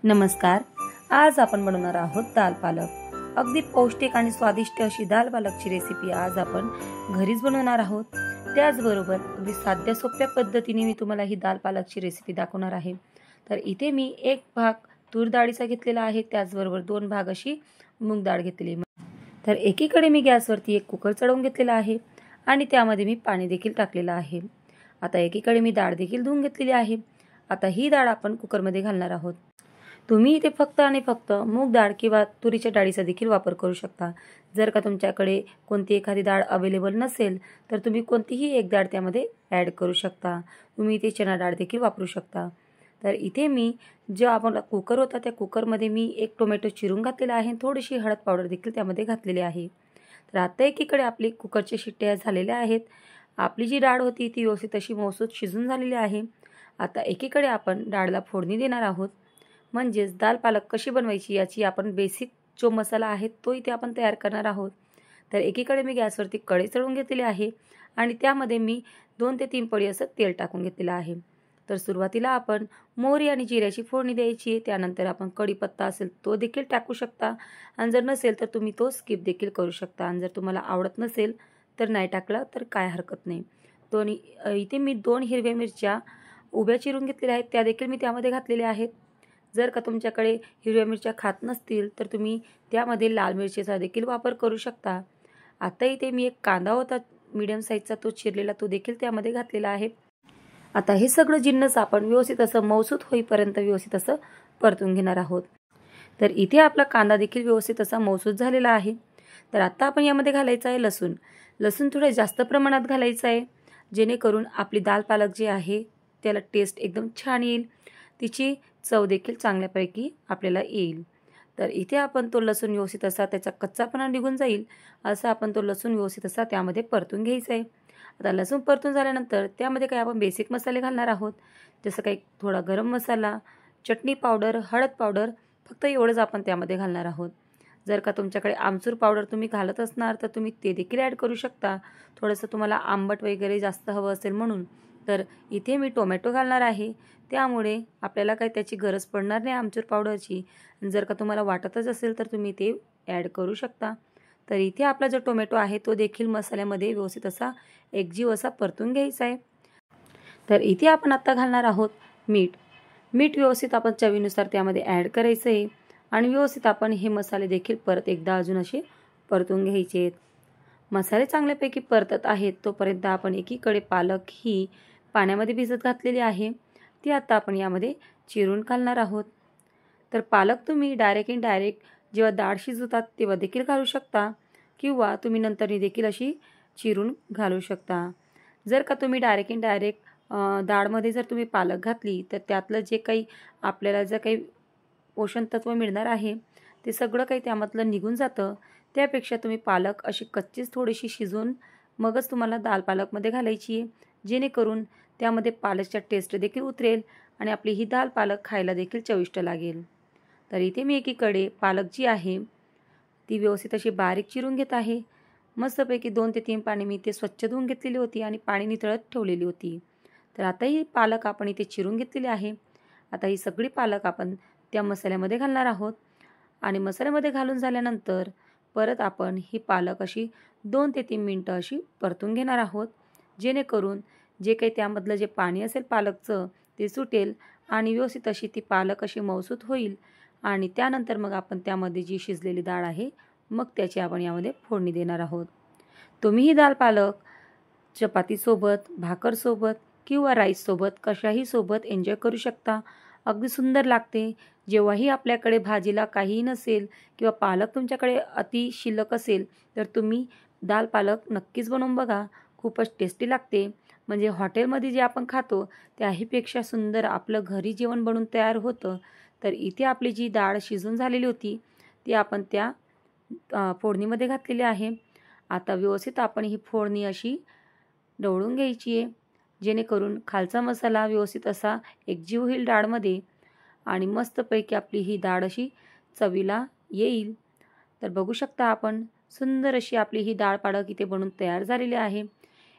नमस्कार. आज आपण बनवणार आहोत दाल पालक. अगदी पौष्टिक आणि स्वादिष्ट अशी दाल पालकची रेसिपी आज आपण घरीच बनवणार आहोत. त्याचबरोबर अगदी साध्या सोप्या पद्धतीने मी तुम्हाला ही दाल पालकची रेसिपी दाखवणार आहे. तर इथे मी एक भाग तूर डाळीचा घेतलेला आहे, त्याचबरोबर 2 भाग अशी मूग डाळ घेतलेली. तर एकीकडे मी गॅसवरती एक कुकर चढवून घेतलेला आहे आणि त्यामध्ये मी पाणी देखील टाकलेलं आहे. आता एकीकडे मी डाळ देखील धुवून घेतलेली आहे. आता ही डाळ आपण कुकरमध्ये घालणार आहोत. तुम्ही इथे फक्त आणि फक्त मूग डाळ किंवा तुरीच्या डाळीचा देखील वापर करू शकता. जर का तुमच्याकडे कोणती एखादी डाळ अवेलेबल नसेल तर तुम्ही कोणतीही एक डाळ त्यामध्ये ॲड करू शकता. तुम्ही इथे चणा डाळ देखील वापरू शकता. तर इथे मी जो आपण कुकर होता त्या कुकरमध्ये मी एक टोमॅटो चिरून घातलेला आहे, थोडीशी हळद पावडर देखील त्यामध्ये घातलेली आहे. तर आता एकीकडे आपली कुकरच्या शिट्ट्या झालेल्या आहेत. आपली जी डाळ होती ती व्यवस्थित अशी मौसूद शिजून झालेली आहे. आता एकीकडे आपण डाळला फोडणी देणार आहोत. म्हणजेच दाल पालक कशी बनवायची याची आपण बेसिक जो मसाला आहे तो इथे आपण तयार करणार आहोत. तर एकीकडे मी गॅसवरती कढई चढवून घेतलेली आहे आणि त्यामध्ये मी 2 ते 3 पळी असं तेल टाकून घेतलेलं आहे. तर सुरुवातीला आपण मोहरी आणि जिऱ्याची फोडणी द्यायची आहे. त्यानंतर आपण कढीपत्ता असेल तो देखील टाकू शकता आणि जर नसेल तर तुम्ही तो स्किप देखील करू शकता. आणि जर तुम्हाला आवडत नसेल तर नाही टाकला तर काय हरकत नाही. इथे मी 2 हिरव्या मिरच्या उभ्या चिरून घेतलेल्या आहेत, त्या देखील मी त्यामध्ये घातलेल्या आहेत. जर का तुमच्याकडे हिरव्या मिरच्या खात नसतील तर तुम्ही त्यामध्ये लाल मिरचीचा देखील वापर करू शकता. आता इथे मी एक कांदा होता मीडियम साईजचा तो चिरलेला तो देखील त्यामध्ये घातलेला आहे. आता हे सगळं जिन्नस आपण व्यवस्थित असं मौसूद होईपर्यंत व्यवस्थित असं परतून घेणार आहोत. तर इथे आपला कांदा देखील व्यवस्थित असा मौसूद झालेला आहे. तर आता आपण यामध्ये घालायचं आहे लसूण. लसूण थोडं जास्त प्रमाणात घालायचं आहे, जेणेकरून आपली दाल पालक जी आहे त्याला टेस्ट एकदम छान येईल, तिची चव देखील चांगल्यापैकी आपल्याला येईल. तर इथे आपण तो लसूण व्यवस्थित असा त्याचा कच्चापणा निघून जाईल असं आपण तो लसूण व्यवस्थित असा त्यामध्ये परतून घ्यायचा आहे. आता लसूण परतून झाल्यानंतर त्यामध्ये काही आपण बेसिक मसाले घालणार आहोत, जसं काही थोडा गरम मसाला, चटणी पावडर, हळद पावडर, फक्त एवढंच आपण त्यामध्ये घालणार आहोत. जर का तुमच्याकडे आमचूर पावडर तुम्ही घालत असणार तर तुम्ही ते देखील ॲड करू शकता, थोडंसं तुम्हाला आंबट वगैरे जास्त हवं असेल म्हणून. तर इथे मी टोमॅटो घालणार आहे, त्यामुळे आपल्याला काही त्याची गरज पडणार नाही आमचूर पावडरची. जर का तुम्हाला वाटतच असेल तर तुम्ही ते ॲड करू शकता. तर इथे आपला जो टोमॅटो आहे तो देखील मसाल्यामध्ये व्यवस्थित असा एकजीव असा परतून घ्यायचा आहे. तर इथे आपण आता घालणार आहोत मीठ. मीठ व्यवस्थित आपण चवीनुसार त्यामध्ये ॲड करायचं आहे आणि व्यवस्थित आपण हे मसाले देखील परत एकदा अजून असे परतून घ्यायचे आहेत. मसाले चांगल्यापैकी परतत आहेत तोपर्यंत आपण एकीकडे पालक ही पाण्यामध्ये भिजत घातलेली आहे, ती आता आपण यामध्ये चिरून घालणार आहोत. तर पालक तुम्ही डायरेक्ट जेव्हा डाळ शिजवतात तेव्हा देखील घालू शकता किंवा तुम्ही नंतरनी देखील अशी चिरून घालू शकता. जर का तुम्ही डायरेक्ट डाळमध्ये जर तुम्ही पालक घातली तर त्यातलं जे काही आपल्याला जे काही पोषण तत्व मिळणार आहे ते सगळं काही त्यामधलं निघून जातं. त्यापेक्षा तुम्ही पालक अशी कच्चीच थोडीशी शिजवून मगच तुम्हाला दाल पालकमध्ये घालायची आहे, जेणेकरून त्यामध्ये पालकच्या टेस्ट देखील उतरेल आणि आपली ही दाल पालक खायला देखील चविष्ट लागेल. तर इथे मी एकीकडे पालक जी आहे ती व्यवस्थित अशी बारीक चिरून घेत आहे. मस्तपैकी 2 ते 3 पाणी मी इथे स्वच्छ धुवून घेतलेली होती आणि पाणी निथळत ठेवलेली होती. तर आता ही पालक आपण इथे चिरून घेतलेली आहे. आता ही सगळी पालक आपण त्या मसाल्यामध्ये घालणार आहोत आणि मसाल्यामध्ये घालून झाल्यानंतर परत आपण ही पालक अशी 2 ते 3 मिनटं अशी परतून घेणार आहोत, जेणेकरून जे काही त्यामधलं जे पाणी असेल पालकचं ते सुटेल आणि व्यवस्थित अशी ती पालक अशी मौसूद होईल. आणि त्यानंतर मग आपण त्यामध्ये जी शिजलेली डाळ आहे मग त्याची आपण यामध्ये फोडणी देणार आहोत. तुम्ही ही दाल पालक चपातीसोबत, भाकरसोबत किंवा राईससोबत कशाही सोबत एन्जॉय करू शकता. अगदी सुंदर लागते. जेव्हाही आपल्याकडे भाजीला काहीही नसेल किंवा पालक तुमच्याकडे अति शिल्लक असेल तर तुम्ही दाल पालक नक्कीच बनवून बघा. खूपच टेस्टी लागते. म्हणजे हॉटेलमध्ये जे आपण खातो त्याहीपेक्षा सुंदर आपलं घरी जेवण बनवून तयार होतं. तर इथे आपली जी डाळ शिजून झालेली होती ती आपण त्या फोडणीमध्ये घातलेली आहे. आता व्यवस्थित आपण ही फोडणी अशी ढवळून घ्यायची आहे, जेणेकरून खालचा मसाला व्यवस्थित असा एकजीव होईल डाळमध्ये आणि मस्तपैकी आपली ही डाळ अशी चवीला येईल. तर बघू शकता आपण सुंदर अशी आपली ही डाळ पालक इथे बनवून तयार झालेली आहे.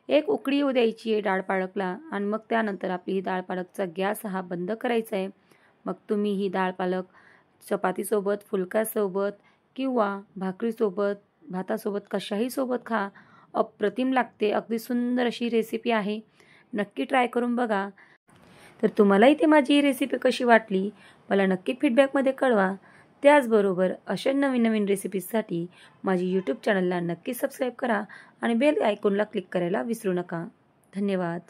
एक उकळी येऊ द्यायची आहे डाळ पालकला आणि मग त्यानंतर आपली ही डाळ पालकचा गॅस हा बंद करायचा आहे. मग तुम्ही ही डाळ पालक चपातीसोबत, फुलक्यासोबत किंवा भाकरीसोबत, भातासोबत कशाही सोबत खा. अप्रतिम लागते. अगदी सुंदर अशी रेसिपी आहे. नक्की ट्राय करून बघा. तर तुम्हालाही ती माझी रेसिपी कशी वाटली मला नक्की फीडबॅकमध्ये कळवा. त्याचबरोबर अशा नवीन नवीन रेसिपीजसाठी माझी यूट्यूब चॅनलला नक्की सबस्क्राईब करा आणि बेल आयकॉनला क्लिक करायला विसरू नका. धन्यवाद.